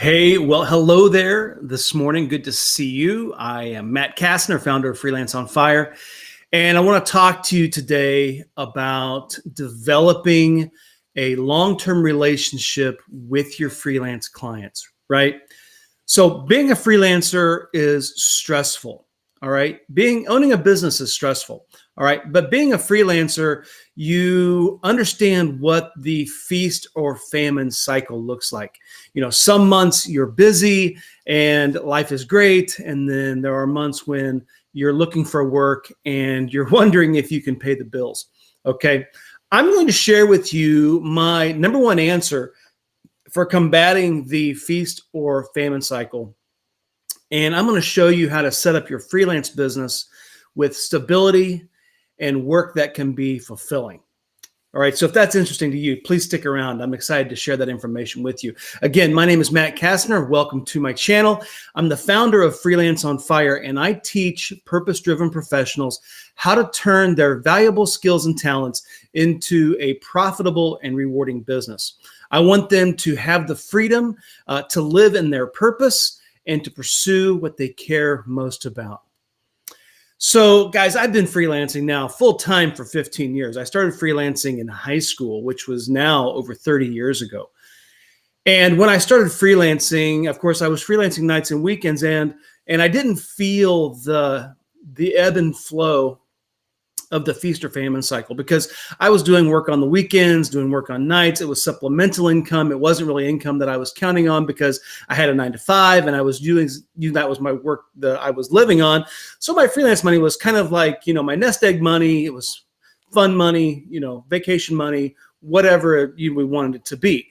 Hey, well, hello there this morning. Good to see you. I am Matt Casner, founder of Freelance on Fire, and I want to talk to you today about developing a long-term relationship with your freelance clients, right? So being a freelancer is stressful, all right? Owning a business is stressful, all right? But being a freelancer, you understand what the feast or famine cycle looks like. Some months you're busy and life is great, and then there are months when you're looking for work and you're wondering if you can pay the bills. Okay? I'm going to share with you my number one answer for combating the feast or famine cycle. And I'm going to show you how to set up your freelance business with stability and work that can be fulfilling. All right, so if that's interesting to you, please stick around. I'm excited to share that information with you. Again, my name is Matt Casner. Welcome to my channel. I'm the founder of Freelance on Fire, and I teach purpose-driven professionals how to turn their valuable skills and talents into a profitable and rewarding business. I want them to have the freedom to live in their purpose and to pursue what they care most about. So guys, I've been freelancing now full-time for 15 years. I started freelancing in high school, which was now over 30 years ago. And when I started freelancing, of course, I was freelancing nights and weekends, and I didn't feel the ebb and flow of the feast or famine cycle because I was doing work on the weekends, doing work on nights. It was supplemental income. It wasn't really income that I was counting on because I had a 9-to-5 and I was doing that was my work that I was living on. So my freelance money was kind of like, my nest egg money. It was fun money, vacation money, whatever we wanted it to be.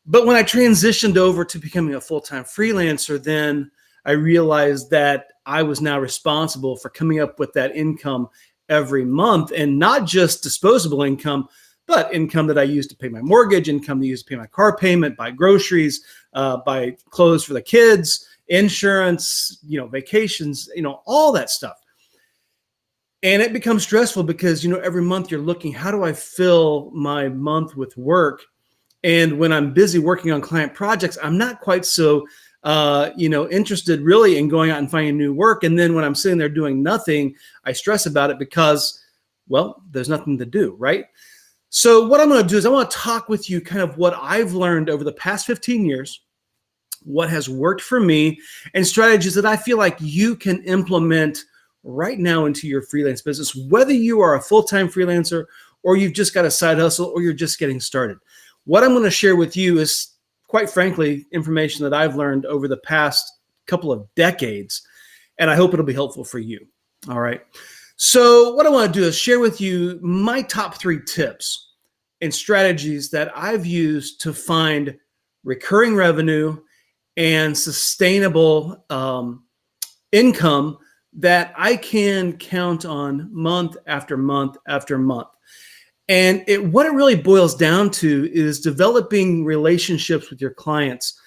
But when I transitioned over to becoming a full-time freelancer, then I realized that I was now responsible for coming up with that income every month, and not just disposable income, but income that I use to pay my mortgage, income that I use to pay my car payment, buy groceries, buy clothes for the kids, insurance, vacations, all that stuff. And it becomes stressful because, every month you're looking, how do I fill my month with work? And when I'm busy working on client projects, I'm not quite so interested really in going out and finding new work. And then when I'm sitting there doing nothing, I stress about it because, well, there's nothing to do, right? So what I'm going to do is I want to talk with you kind of what I've learned over the past 15 years, what has worked for me, and strategies that I feel like you can implement right now into your freelance business, whether you are a full-time freelancer or you've just got a side hustle or you're just getting started. What I'm going to share with you is, quite frankly, information that I've learned over the past couple of decades, and I hope it'll be helpful for you. All right. So what I want to do is share with you my top 3 tips and strategies that I've used to find recurring revenue and sustainable income that I can count on month after month after month. And what it really boils down to is developing relationships with your clients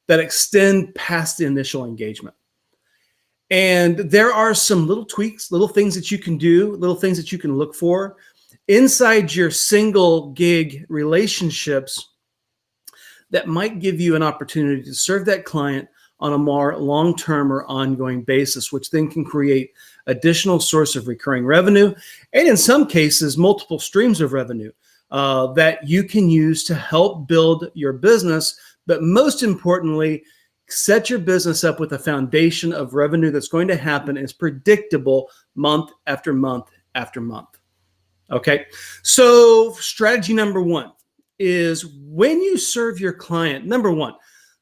that extend past the initial engagement. And there are some little tweaks, little things that you can do, little things that you can look for inside your single gig relationships that might give you an opportunity to serve that client on a more long-term or ongoing basis, which then can create additional source of recurring revenue, and in some cases, multiple streams of revenue that you can use to help build your business. But most importantly, set your business up with a foundation of revenue that's going to happen and is predictable month after month after month. Okay, so strategy number 1 is when you serve your client, number 1,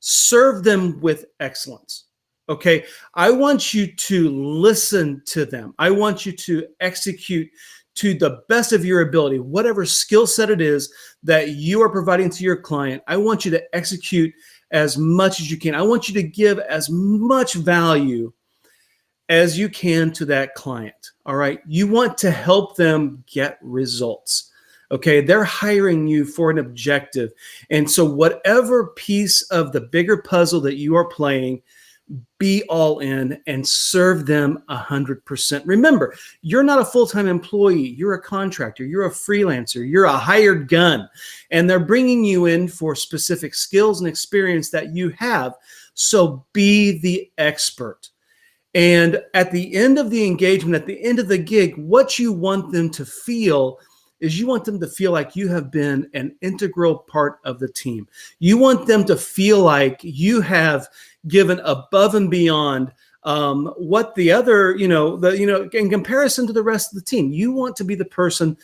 serve them with excellence. Okay, I want you to listen to them. I want you to execute to the best of your ability, whatever skill set it is that you are providing to your client. I want you to execute as much as you can. I want you to give as much value as you can to that client. All right, you want to help them get results. Okay, they're hiring you for an objective. And so whatever piece of the bigger puzzle that you are playing, be all in and serve them 100%. Remember, you're not a full-time employee. You're a contractor. You're a freelancer. You're a hired gun. And they're bringing you in for specific skills and experience that you have. So be the expert. And at the end of the engagement, at the end of the gig, what you want them to feel is you want them to feel like you have been an integral part of the team. You want them to feel like you have given above and beyond what the other, in comparison to the rest of the team. You want to be the person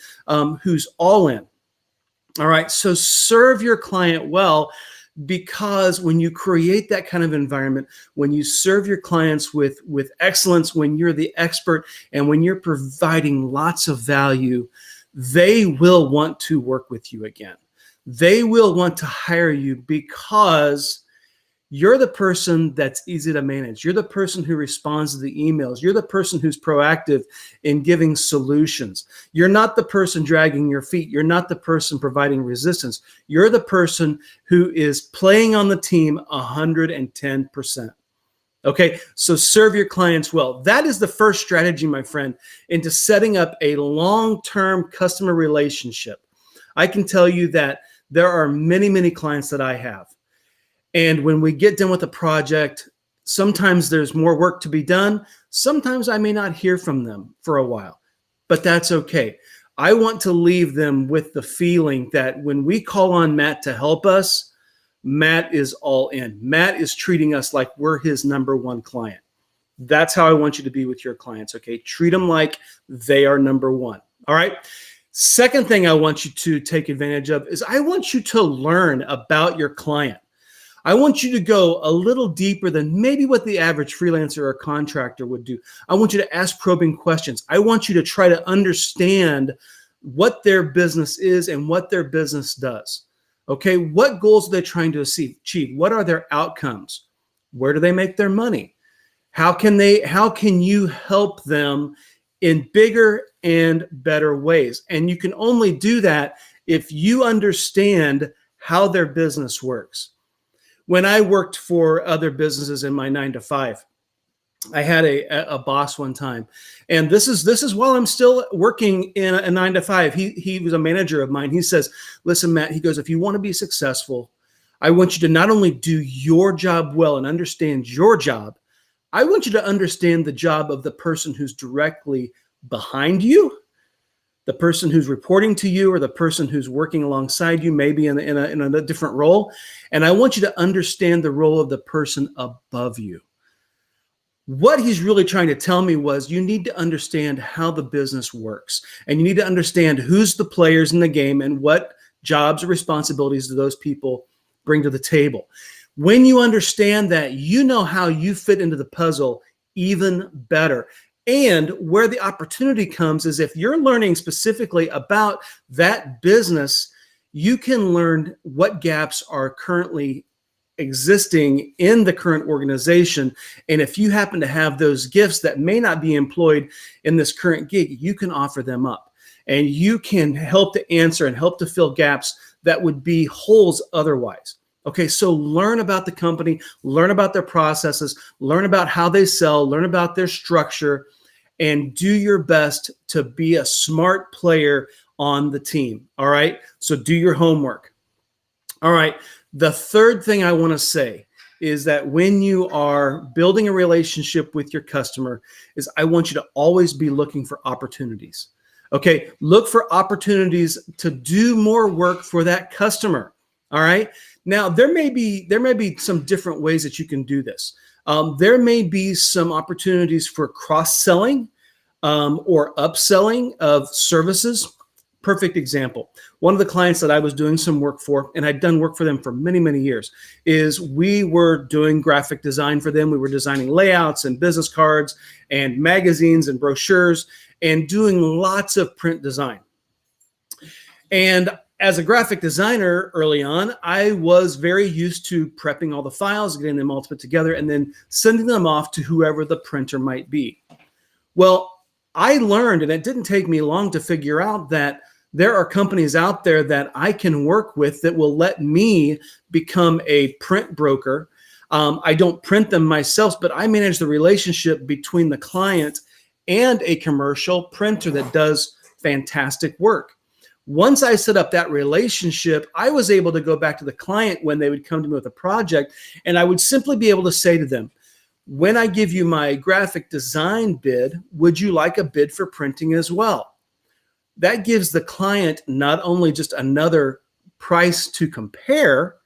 who's all in. All right, so serve your client well, because when you create that kind of environment, when you serve your clients with excellence, when you're the expert and when you're providing lots of value, they will want to work with you again. They will want to hire you because you're the person that's easy to manage. You're the person who responds to the emails. You're the person who's proactive in giving solutions. You're not the person dragging your feet. You're not the person providing resistance. You're the person who is playing on the team 110%. Okay, so serve your clients well. That is the first strategy, my friend, into setting up a long-term customer relationship. I can tell you that there are many, many clients that I have. And when we get done with a project, sometimes there's more work to be done. Sometimes I may not hear from them for a while, but that's okay. I want to leave them with the feeling that when we call on Matt to help us, Matt is all in. Matt is treating us like we're his number one client. That's how I want you to be with your clients, okay? Treat them like they are number one, all right? Second thing I want you to take advantage of is I want you to learn about your client. I want you to go a little deeper than maybe what the average freelancer or contractor would do. I want you to ask probing questions. I want you to try to understand what their business is and what their business does. Okay, what goals are they trying to achieve? What are their outcomes? Where do they make their money? How can you help them in bigger and better ways? And you can only do that if you understand how their business works. When I worked for other businesses in my 9-to-5, I had a boss one time, and this is while I'm still working in a 9-to-5. He was a manager of mine. He says, "Listen, Matt," he goes, "if you want to be successful, I want you to not only do your job well and understand your job, I want you to understand the job of the person who's directly behind you, the person who's reporting to you, or the person who's working alongside you, maybe in a different role. And I want you to understand the role of the person above you." What he's really trying to tell me was you need to understand how the business works, and you need to understand who's the players in the game and what jobs or responsibilities do those people bring to the table. When you understand that, you know how you fit into the puzzle even better. And where the opportunity comes is if you're learning specifically about that business, you can learn what gaps are currently existing in the current organization. And if you happen to have those gifts that may not be employed in this current gig, you can offer them up. And you can help to answer and help to fill gaps that would be holes otherwise. Okay, so learn about the company, learn about their processes, learn about how they sell, learn about their structure, and do your best to be a smart player on the team. All right, so do your homework. All right, the third thing I want to say is that when you are building a relationship with your customer, is I want you to always be looking for opportunities. Okay, look for opportunities to do more work for that customer. All right. Now there may be some different ways that you can do this. There may be some opportunities for cross-selling or upselling of services. Perfect example. One of the clients that I was doing some work for, and I'd done work for them for many, many years, is we were doing graphic design for them. We were designing layouts and business cards and magazines and brochures and doing lots of print design. And as a graphic designer early on, I was very used to prepping all the files, getting them all put together, and then sending them off to whoever the printer might be. Well, I learned, and it didn't take me long to figure out, that there are companies out there that I can work with that will let me become a print broker. I don't print them myself, but I manage the relationship between the client and a commercial printer that does fantastic work. Once I set up that relationship, I was able to go back to the client when they would come to me with a project, and I would simply be able to say to them, when I give you my graphic design bid, would you like a bid for printing as well? That gives the client not only just another price to compare,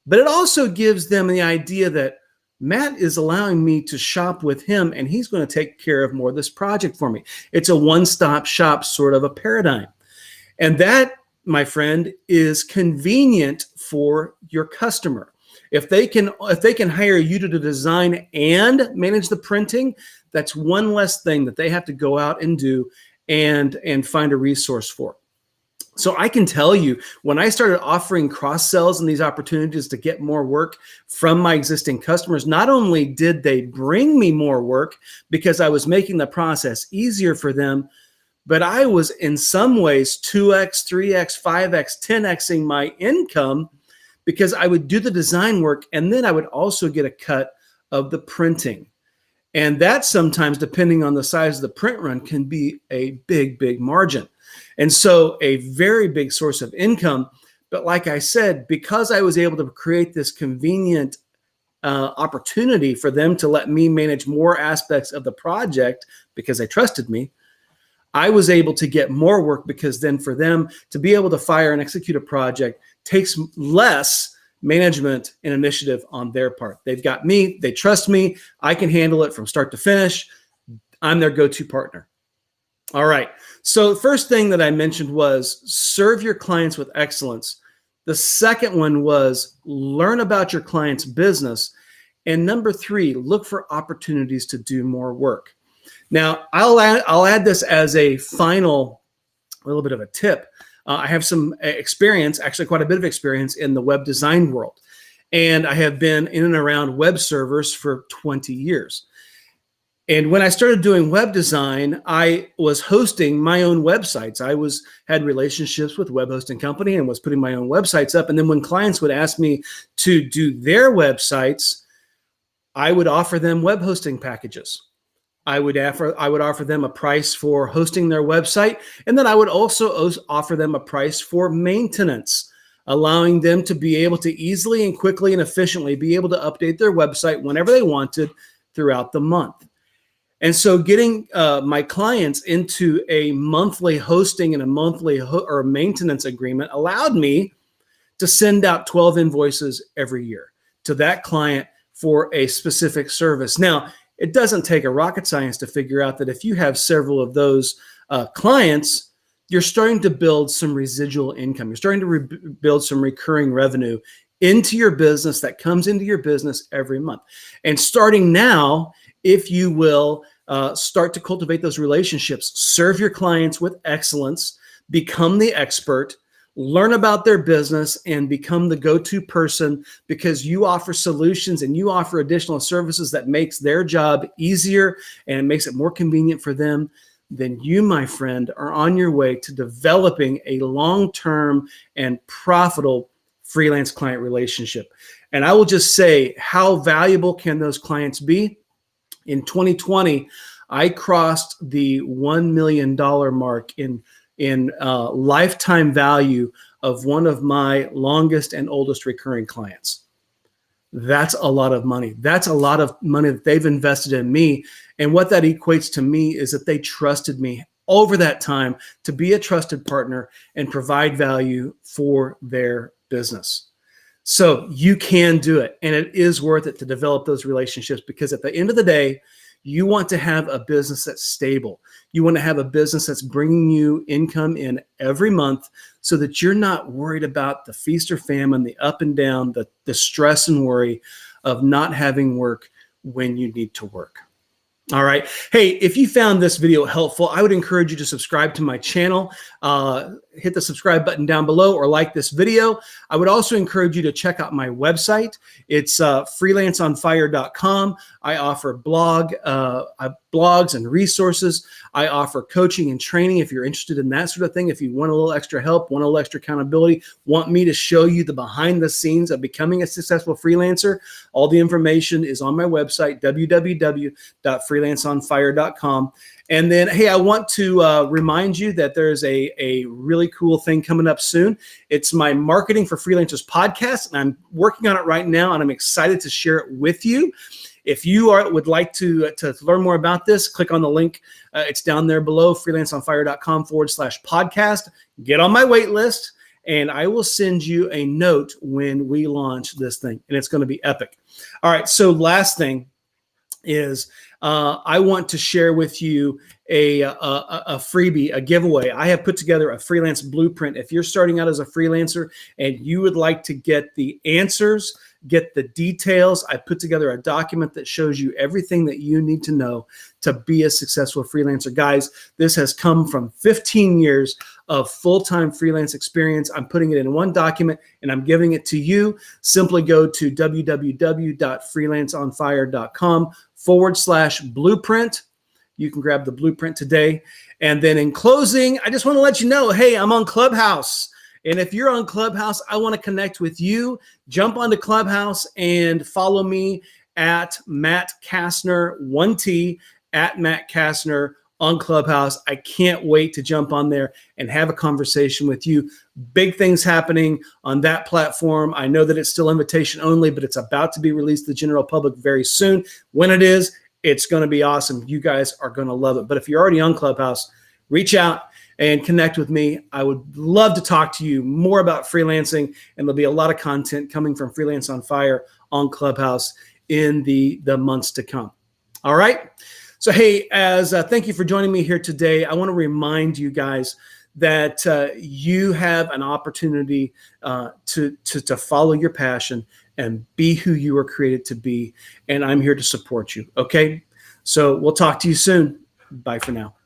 but it also gives them the idea that Matt is allowing me to shop with him, and he's going to take care of more of this project for me. It's a one-stop shop sort of a paradigm. And that, my friend, is convenient for your customer. If they can hire you to design and manage the printing, that's one less thing that they have to go out and do and find a resource for. So I can tell you, when I started offering cross sells and these opportunities to get more work from my existing customers, not only did they bring me more work because I was making the process easier for them, but I was in some ways 2x, 3x, 5x, 10xing my income because I would do the design work and then I would also get a cut of the printing. And that sometimes, depending on the size of the print run, can be a big, big margin. And so a very big source of income. But like I said, because I was able to create this convenient opportunity for them to let me manage more aspects of the project because they trusted me, I was able to get more work because then for them to be able to fire and execute a project takes less management and initiative on their part. They've got me, they trust me, I can handle it from start to finish. I'm their go-to partner. All right. So the first thing that I mentioned was serve your clients with excellence. The second one was learn about your client's business. And number 3, look for opportunities to do more work. Now, I'll add this as a final little bit of a tip. I have some experience, actually quite a bit of experience in the web design world. And I have been in and around web servers for 20 years. And when I started doing web design, I was hosting my own websites. I had relationships with web hosting company and was putting my own websites up. And then when clients would ask me to do their websites, I would offer them web hosting packages. I would offer them a price for hosting their website, and then I would also offer them a price for maintenance, allowing them to be able to easily and quickly and efficiently be able to update their website whenever they wanted throughout the month. And so getting my clients into a monthly hosting and a monthly or maintenance agreement allowed me to send out 12 invoices every year to that client for a specific service. Now, it doesn't take a rocket science to figure out that if you have several of those clients, you're starting to build some residual income. You're starting to build some recurring revenue into your business that comes into your business every month. And starting now, if you will, start to cultivate those relationships, serve your clients with excellence, become the expert, learn about their business, and become the go-to person because you offer solutions and you offer additional services that makes their job easier and it makes it more convenient for them, then you, my friend, are on your way to developing a long-term and profitable freelance client relationship. And I will just say, how valuable can those clients be? In 2020, I crossed the $1 million mark in lifetime value of one of my longest and oldest recurring clients. That's a lot of money. That's a lot of money that they've invested in me. And what that equates to me is that they trusted me over that time to be a trusted partner and provide value for their business. So you can do it. And it is worth it to develop those relationships because at the end of the day, you want to have a business that's stable. You want to have a business that's bringing you income in every month so that you're not worried about the feast or famine, the up and down, the stress and worry of not having work when you need to work. All right. Hey, if you found this video helpful, I would encourage you to subscribe to my channel. Hit the subscribe button down below or like this video. I would also encourage you to check out my website. It's freelanceonfire.com. I offer blog. I blogs and resources. I offer coaching and training if you're interested in that sort of thing. If you want a little extra help, want a little extra accountability, want me to show you the behind the scenes of becoming a successful freelancer, all the information is on my website, www.freelanceonfire.com. And then, hey, I want to remind you that there's a really cool thing coming up soon. It's my Marketing for Freelancers podcast, and I'm working on it right now, and I'm excited to share it with you. If you would like to learn more about this, click on the link. It's down there below, freelanceonfire.com/podcast. Get on my wait list, and I will send you a note when we launch this thing, and it's going to be epic. All right, so last thing is I want to share with you a freebie, a giveaway. I have put together a freelance blueprint. If you're starting out as a freelancer and you would like to get the answers, get the details, I put together a document that shows you everything that you need to know to be a successful freelancer. Guys, this has come from 15 years of full-time freelance experience. I'm putting it in one document and I'm giving it to you. Simply go to www.freelanceonfire.com/blueprint. You can grab the blueprint today. And then in closing, I just want to let you know, hey, I'm on Clubhouse. And if you're on Clubhouse, I want to connect with you. Jump onto Clubhouse and follow me at Matt Casner, 1T, at Matt Casner on Clubhouse. I can't wait to jump on there and have a conversation with you. Big things happening on that platform. I know that it's still invitation only, but it's about to be released to the general public very soon. When it is, it's going to be awesome. You guys are going to love it. But if you're already on Clubhouse, reach out and connect with me. I would love to talk to you more about freelancing, and there'll be a lot of content coming from Freelance on Fire on Clubhouse in the months to come. All right. So, hey, thank you for joining me here today. I want to remind you guys that you have an opportunity to follow your passion and be who you were created to be. And I'm here to support you. Okay. So we'll talk to you soon. Bye for now.